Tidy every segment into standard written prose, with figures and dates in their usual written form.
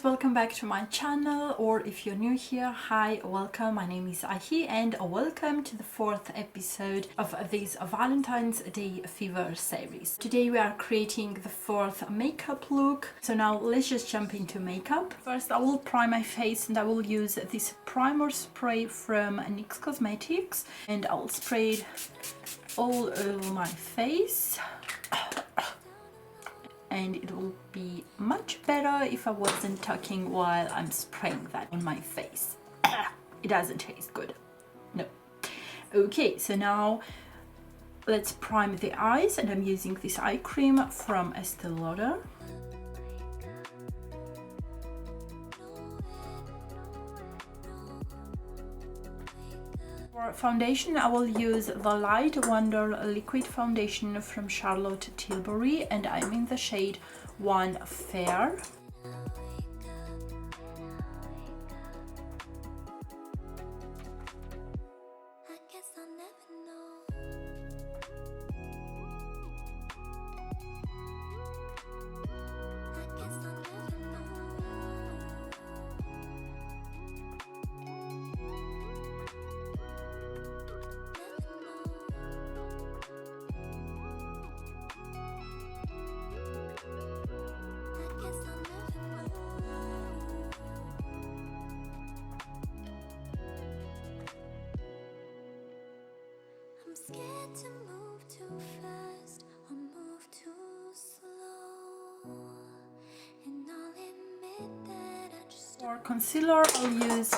welcome back to my channel, or if you're new here, hi, welcome. My name is Ahi and welcome to the fourth episode of this Valentine's Day Fever series. Today we are creating the fourth makeup look. So now let's just jump into makeup. First I will prime my face and I will use this primer spray from NYX Cosmetics and I'll spray it all over my face. And it will be much better if I wasn't talking while I'm spraying that on my face. It doesn't taste good. No. Okay, so now let's prime the eyes, and I'm using this eye cream from Estee Lauder. For foundation, I will use the Light Wonder Liquid Foundation from Charlotte Tilbury, and I'm in the shade 1 Fair. Scared to move too fast or move too slow, and I'll admit that I just... For concealer, I'll use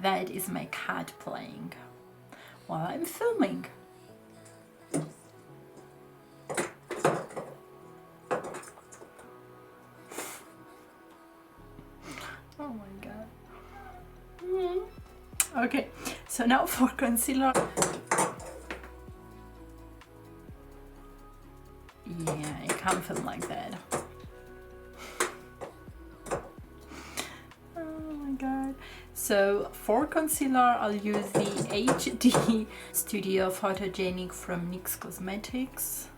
that is my cat playing while I'm filming. Oh my god. Okay, so now for concealer. Yeah, it can't film like that. Oh my god. So for concealer, I'll use the HD Studio Photogenic from NYX Cosmetics.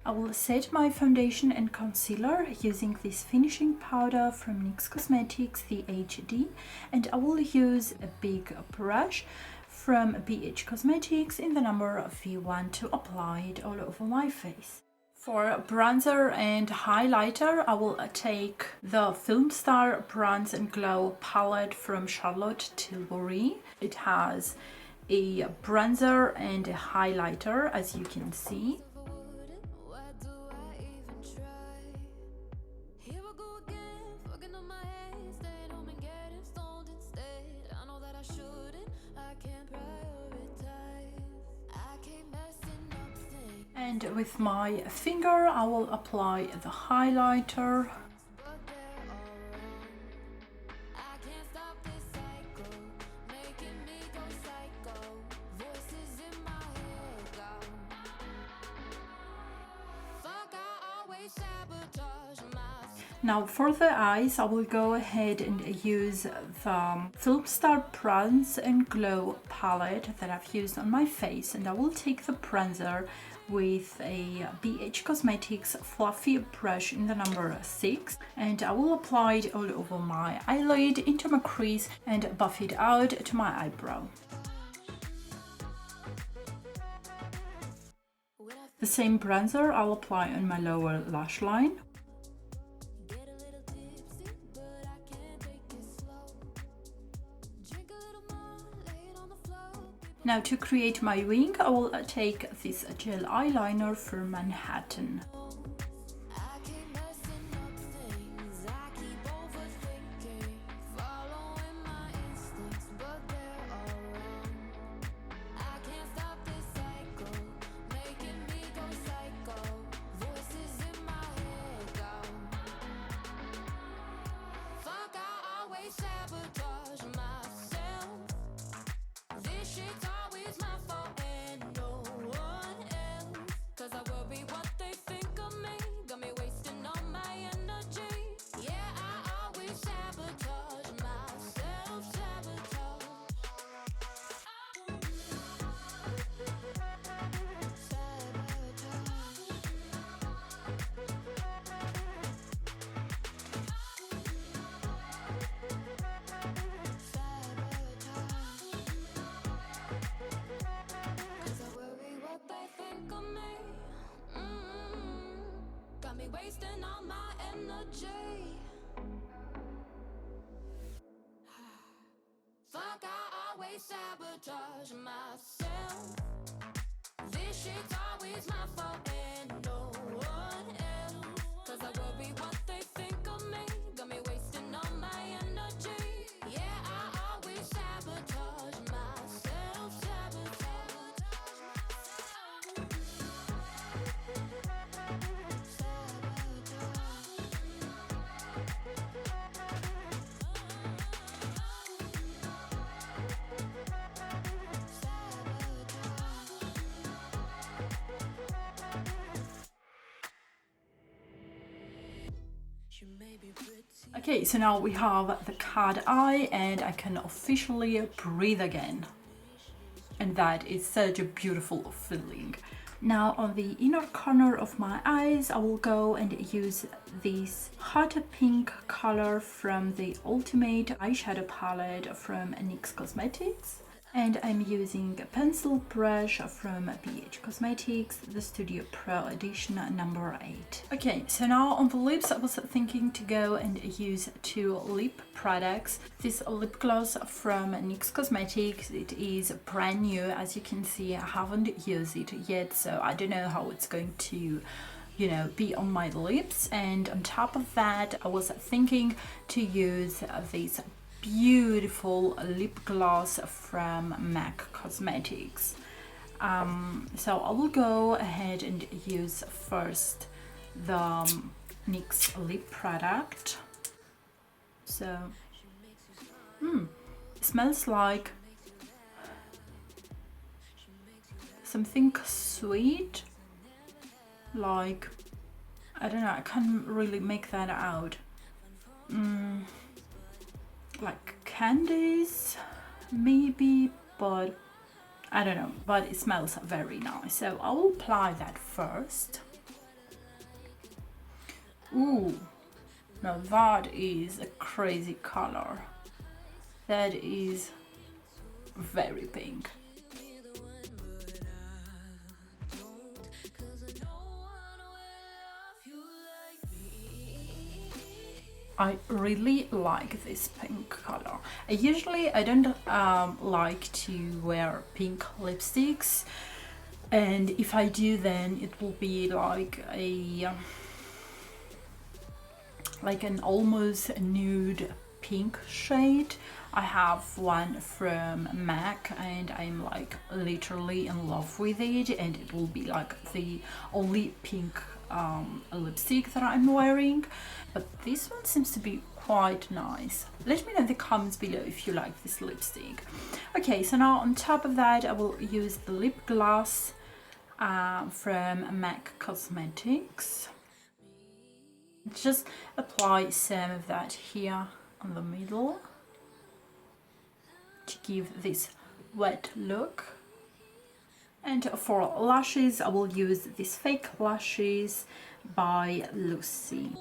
I will set my foundation and concealer using this finishing powder from NYX Cosmetics, the HD, and I will use a big brush from BH Cosmetics in the number V1 to apply it all over my face. For bronzer and highlighter, I will take the FILMSTAR Bronze and Glow palette from Charlotte Tilbury. It has a bronzer and a highlighter, as you can see. And with my finger, I will apply the highlighter. Now for the eyes, I will go ahead and use the FILMSTAR Bronze and Glow palette that I've used on my face, and I will take the bronzer with a BH Cosmetics fluffy brush in the number 6, and I will apply it all over my eyelid, into my crease, and buff it out to my eyebrow. The same bronzer I'll apply on my lower lash line. Now to create my wing, I will take this gel eyeliner from Manhattan. wasting all my energy. Fuck, I always sabotage myself. This shit's always my fault and no one else. Cause I worry what they think of me. Got me wasting all my energy. Yeah, I always sabotage myself. Sabotage myself. Okay, so now we have the cat eye and I can officially breathe again. And that is such a beautiful feeling. Now on the inner corner of my eyes, I will go and use this hot pink color from the Ultimate Eyeshadow Palette from NYX Cosmetics. And I'm using a pencil brush from BH Cosmetics, the Studio Pro Edition number 8. Okay, so now on the lips, I was thinking to go and use two lip products. This lip gloss from NYX Cosmetics, it is brand new. As you can see, I haven't used it yet, so I don't know how it's going to, you know, be on my lips. And on top of that, I was thinking to use this beautiful lip gloss from MAC Cosmetics. So I will go ahead and use first the NYX lip product. So it smells like something sweet, like, I don't know, I can't really make that out. Like candies maybe, but I don't know, but it smells very nice. So I will apply that first. Ooh, now that is a crazy color. That is very pink. I really like this pink color. I don't like to wear pink lipsticks, and if I do, then it will be like an almost nude pink shade. I have one from MAC and I'm like literally in love with it, and it will be like the only pink lipstick that I'm wearing. But this one seems to be quite nice. Let me know in the comments below if you like this lipstick. Okay, so now on top of that, I will use the lip gloss from MAC Cosmetics. Just apply some of that here on the middle to give this wet look. And for lashes, I will use these fake lashes by Lucy.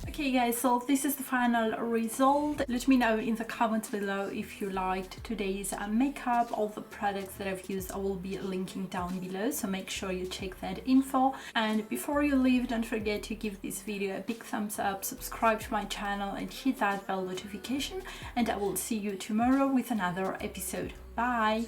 Okay guys, so this is the final result. Let me know in the comments below if you liked today's makeup. All the products that I've used I will be linking down below, so make sure you check that info. And before you leave, don't forget to give this video a big thumbs up, subscribe to my channel and hit that bell notification, and I will see you tomorrow with another episode. Bye!